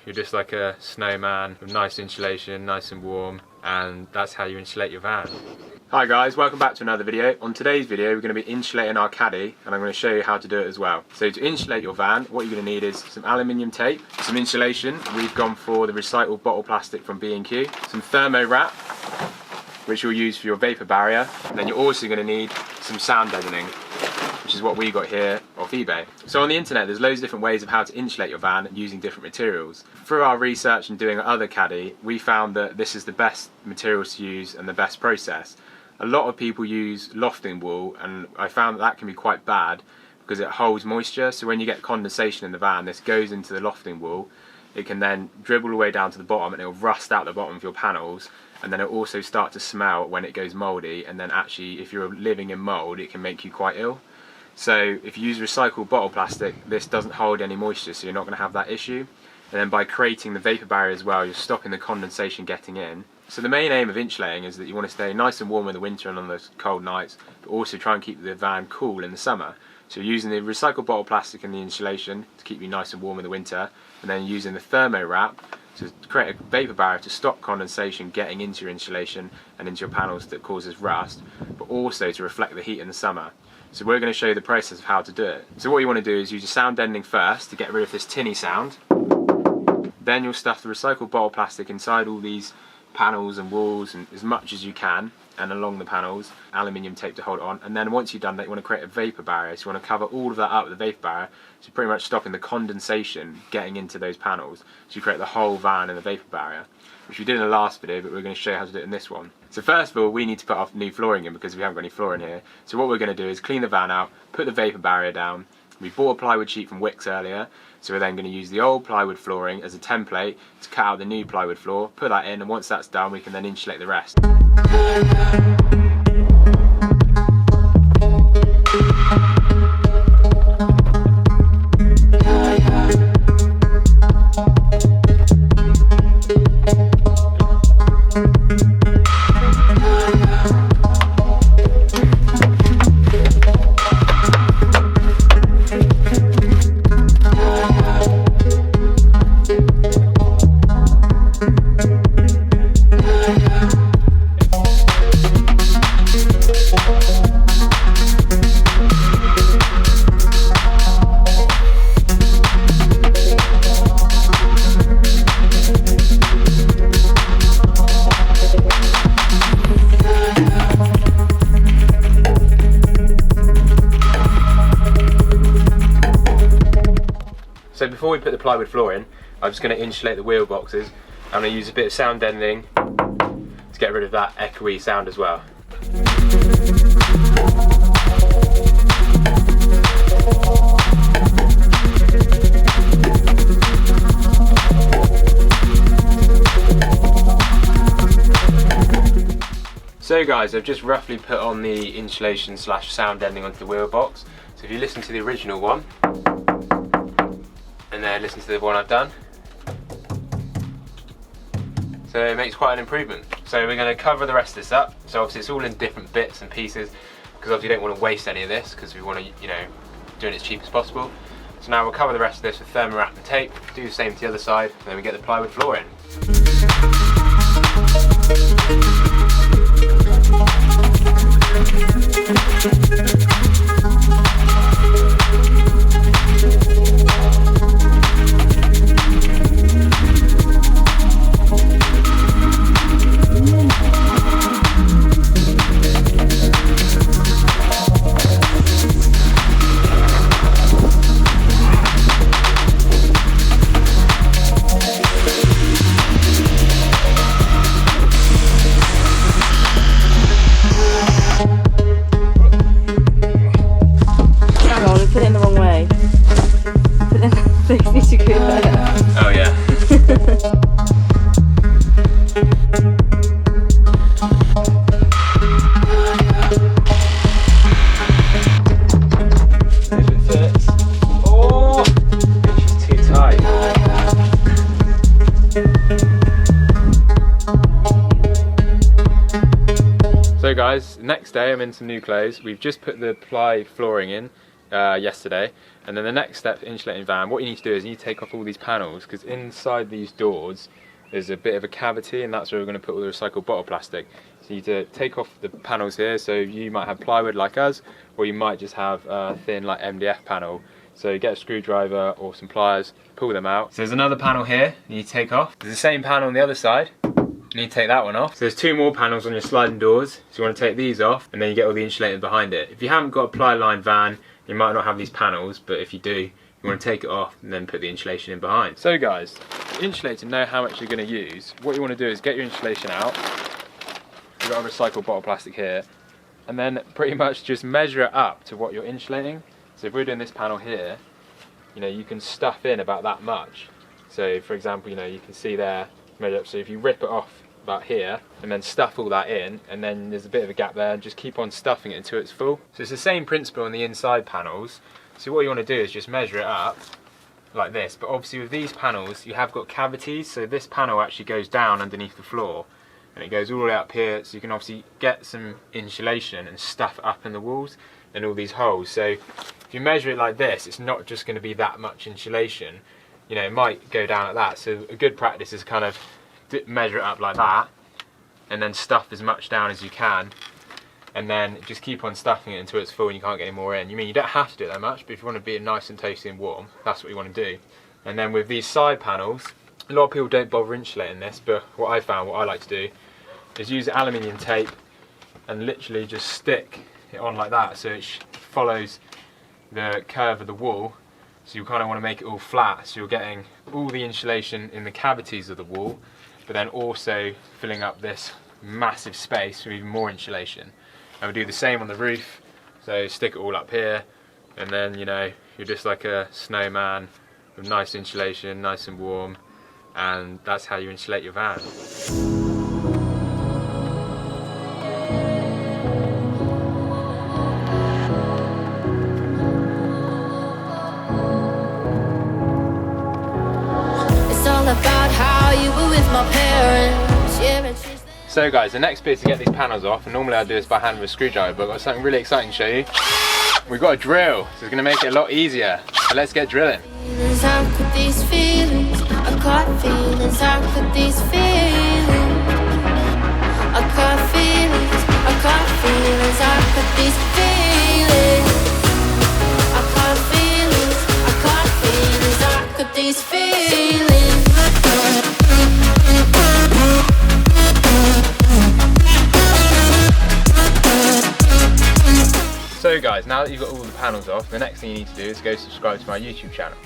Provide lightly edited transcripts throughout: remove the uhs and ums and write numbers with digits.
You're just like a snowman with nice insulation, nice and warm, and that's how you insulate your van. Hi guys, welcome back to another video. On today's video we're going to be insulating our Caddy, and I'm going to show you how to do it as well. So to insulate your van, what you're going to need is some aluminium tape, some insulation. We've gone for the recycled bottle plastic from B&Q, some thermawrap, which you'll use for your vapor barrier, and then you're also going to need some sound deadening, which is what we got here off eBay. So on the internet there's loads of different ways of how to insulate your van using different materials. Through our research and doing other Caddy, we found that this is the best materials to use and the best process. A lot of people use lofting wool, and I found that can be quite bad because it holds moisture. So when you get condensation in the van, this goes into the lofting wool. It can then dribble all the way down to the bottom and it'll rust out the bottom of your panels, and then it'll also start to smell when it goes mouldy, and then actually if you're living in mould it can make you quite ill. So if you use recycled bottle plastic, this doesn't hold any moisture, so you're not going to have that issue. And then by creating the vapor barrier as well, you're stopping the condensation getting in. So the main aim of insulating is that you want to stay nice and warm in the winter and on those cold nights, but also try and keep the van cool in the summer. So you're using the recycled bottle plastic and the insulation to keep you nice and warm in the winter, and then using the thermawrap to create a vapor barrier to stop condensation getting into your insulation and into your panels that causes rust, but also to reflect the heat in the summer. So we're going to show you the process of how to do it. So what you want to do is use your sound deadening first to get rid of this tinny sound. Then you'll stuff the recycled bottle plastic inside all these panels and walls, and as much as you can, and along the panels, aluminium tape to hold it on. And then once you've done that, you want to create a vapor barrier. So you want to cover all of that up with the vapor barrier, so pretty much stopping the condensation getting into those panels. So you create the whole van in the vapor barrier, which we did in the last video, but we're going to show you how to do it in this one. So first of all, we need to put our new flooring in because we haven't got any flooring here. So what we're going to do is clean the van out, put the vapor barrier down. We bought a plywood sheet from Wix earlier, so we're then going to use the old plywood flooring as a template to cut out the new plywood floor, put that in, and once that's done we can then insulate the rest. So before we put the plywood floor in, I'm just going to insulate the wheel boxes. I'm going to use a bit of sound deadening to get rid of that echoey sound as well. So guys, I've just roughly put on the insulation / sound deadening onto the wheel box. So if you listen to the original one, and then listen to the one I've done, so it makes quite an improvement. So we're going to cover the rest of this up. So obviously it's all in different bits and pieces because obviously you don't want to waste any of this because we want to, you know, do it as cheap as possible. So now we'll cover the rest of this with thermawrap and tape, do the same to the other side, and then we get the plywood floor in. Oh yeah. If it fits. Oh, it's too tight. So guys, next day I'm in some new clothes. We've just put the ply flooring in. yesterday. And then the next step for insulating van, what you need to do is you need to take off all these panels, because inside these doors there's a bit of a cavity, and that's where we're going to put all the recycled bottle plastic. So you need to take off the panels here. So you might have plywood like us, or you might just have a thin like MDF panel. So get a screwdriver or some pliers, pull them out. So there's another panel here you need to take off. There's the same panel on the other side. You need to take that one off. So there's two more panels on your sliding doors. So you want to take these off, and then you get all the insulating behind it. If you haven't got a ply lined van, you might not have these panels, but if you do, you want to take it off and then put the insulation in behind. So guys, insulating, know how much you're going to use. What you want to do is get your insulation out. You've got a recycled bottle plastic here, and then pretty much just measure it up to what you're insulating. So if we're doing this panel here, you know, you can stuff in about that much. So for example, you know, you can see there, measure up. So if you rip it off about here and then stuff all that in, and then there's a bit of a gap there, and just keep on stuffing it until it's full. So it's the same principle on the inside panels. So what you want to do is just measure it up like this, but obviously with these panels you have got cavities, so this panel actually goes down underneath the floor and it goes all the way up here, so you can obviously get some insulation and stuff up in the walls and all these holes. So if you measure it like this, it's not just going to be that much insulation, you know, it might go down like that. So a good practice is kind of measure it up like that and then stuff as much down as you can, and then just keep on stuffing it until it's full and you can't get any more in. You don't have to do that much, but if you want to be nice and toasty and warm, that's what you want to do. And then with these side panels, a lot of people don't bother insulating this, but what I found, what I like to do, is use aluminium tape and literally just stick it on like that, so it follows the curve of the wall. So you kind of want to make it all flat, so you're getting all the insulation in the cavities of the wall, but then also filling up this massive space for even more insulation. And we do the same on the roof, so stick it all up here, and then, you know, you're just like a snowman with nice insulation, nice and warm, and that's how you insulate your van. It's all about how you were with my parents. Yeah, so guys, the next bit is to get these panels off, and normally I do this by hand with a screwdriver, but I've got something really exciting to show you. We've got a drill, so it's going to make it a lot easier. So let's get drilling. How could these feelings, I caught feelings, how could these feelings, I caught feelings, I caught feelings, how could these feelings, I caught feelings, I caught feelings, how could these feelings. So guys, now that you've got all the panels off, the next thing you need to do is go subscribe to my YouTube channel.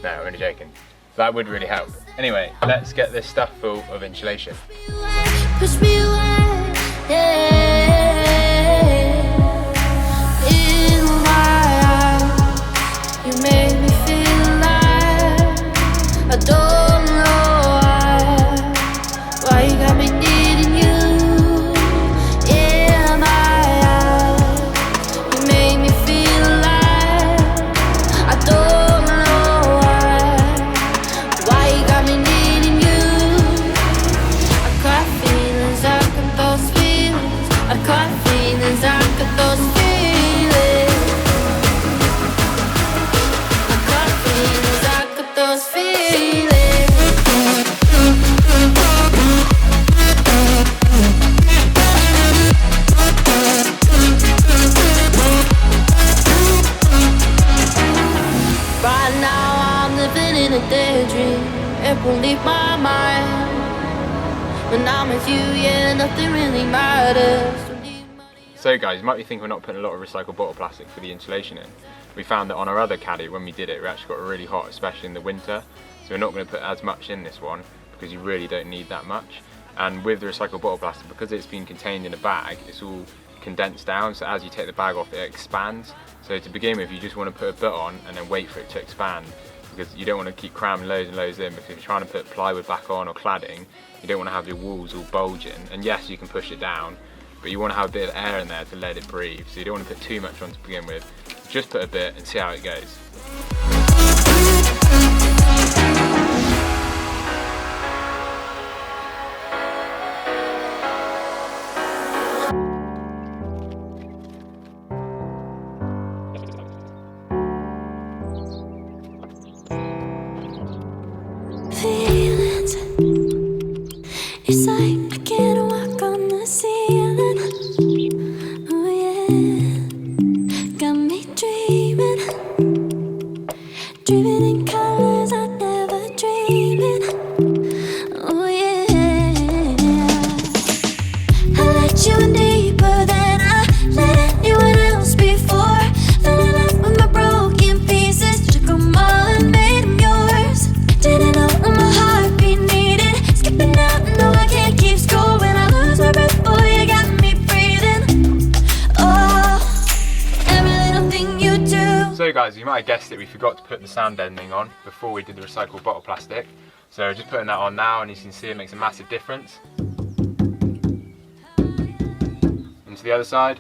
No, I'm only joking. That would really help. Anyway, let's get this stuff full of insulation. Push me away, yeah. In my eyes, you made me feel like I don't know why you got me needing you. In my eyes, you made me feel like I don't know why you got me needing you. I caught feelings, I got those feelings, I caught feelings, I got those feelings, I caught feelings, I got those feelings. Right now I'm living in a daydream, it won't leave my mind. When I'm with you, yeah, nothing really matters. So guys, you might be thinking we're not putting a lot of recycled bottle plastic for the insulation in. We found that on our other Caddy, when we did it, we actually got really hot, especially in the winter. So we're not going to put as much in this one, because you really don't need that much. And with the recycled bottle plastic, because it's been contained in a bag, it's all condensed down, so as you take the bag off, it expands. So to begin with, you just want to put a bit on and then wait for it to expand, because you don't want to keep cramming loads and loads in, because if you're trying to put plywood back on or cladding, you don't want to have your walls all bulging. And yes, you can push it down, but you want to have a bit of air in there to let it breathe, so you don't want to put too much on to begin with. Just put a bit and see how it goes. It's like I can't walk on the ceiling. Oh yeah, got me dreaming, dreaming in colors I never dreamed in. Oh yeah, I let you in deeper than I let anyone else before. Fell in love with my broken pieces, took them all and made them yours. Didn't know what my heartbeat needed, skipping out, no I can't keep score. When I lose my breath, boy, you got me breathing. Oh, every little thing you do. So guys, you might have guessed it, we forgot to put the sound deadening on before we did the recycled bottle plastic. So just putting that on now, and you can see it makes a massive difference. Into the other side.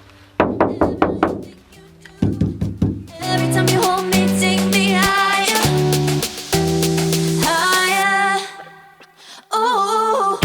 Every time you hold me, take me higher, higher. Oh.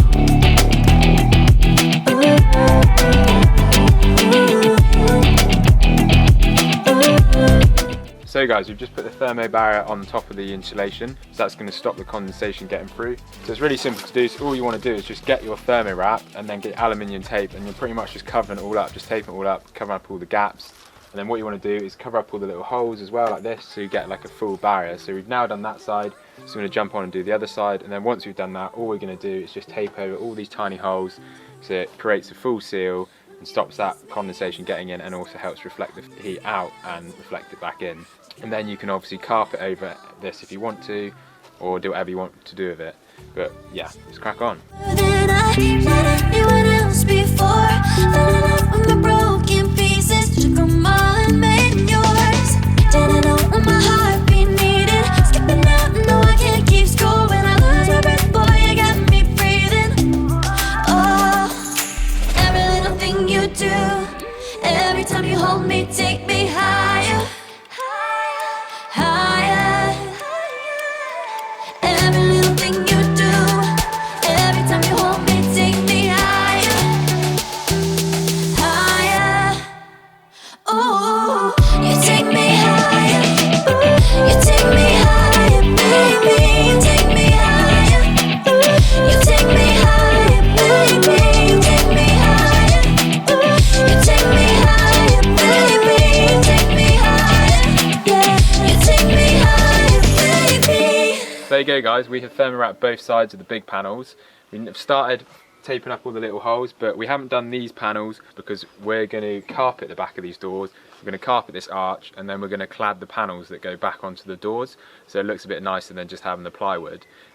So guys, we've just put the thermo barrier on the top of the insulation, so that's going to stop the condensation getting through. So it's really simple to do, so all you want to do is just get your thermo wrap and then get aluminium tape, and you're pretty much just covering it all up, just taping it all up, covering up all the gaps. And then what you want to do is cover up all the little holes as well, like this, so you get like a full barrier. So we've now done that side, so we're going to jump on and do the other side, and then once we've done that, all we're going to do is just tape over all these tiny holes, so it creates a full seal and stops that condensation getting in, and also helps reflect the heat out and reflect it back in. And then you can obviously carpet over this if you want to, or do whatever you want to do with it. But yeah, let's crack on. Than I let anyone else before. Fell in love with my broken pieces, took them all and made them yours. Didn't know what my heartbeat needed, skipping out, no I can't keep score. When I lose my breath, boy, you got me breathing. Oh, every little thing you do, every time you hold me, take me higher, higher. Every little thing you do, every time you hold me, take me higher, higher. Oh, you take me higher, you take me higher, baby, you take me higher, you take me higher, baby, you take me higher, you take me higher, baby, you take me higher, yeah, you take me higher, baby. There you go guys, we have thermo wrapped both sides of the big panels. We've started taping up all the little holes, but we haven't done these panels because we're going to carpet the back of these doors. We're going to carpet this arch, and then we're going to clad the panels that go back onto the doors, so it looks a bit nicer than just having the plywood.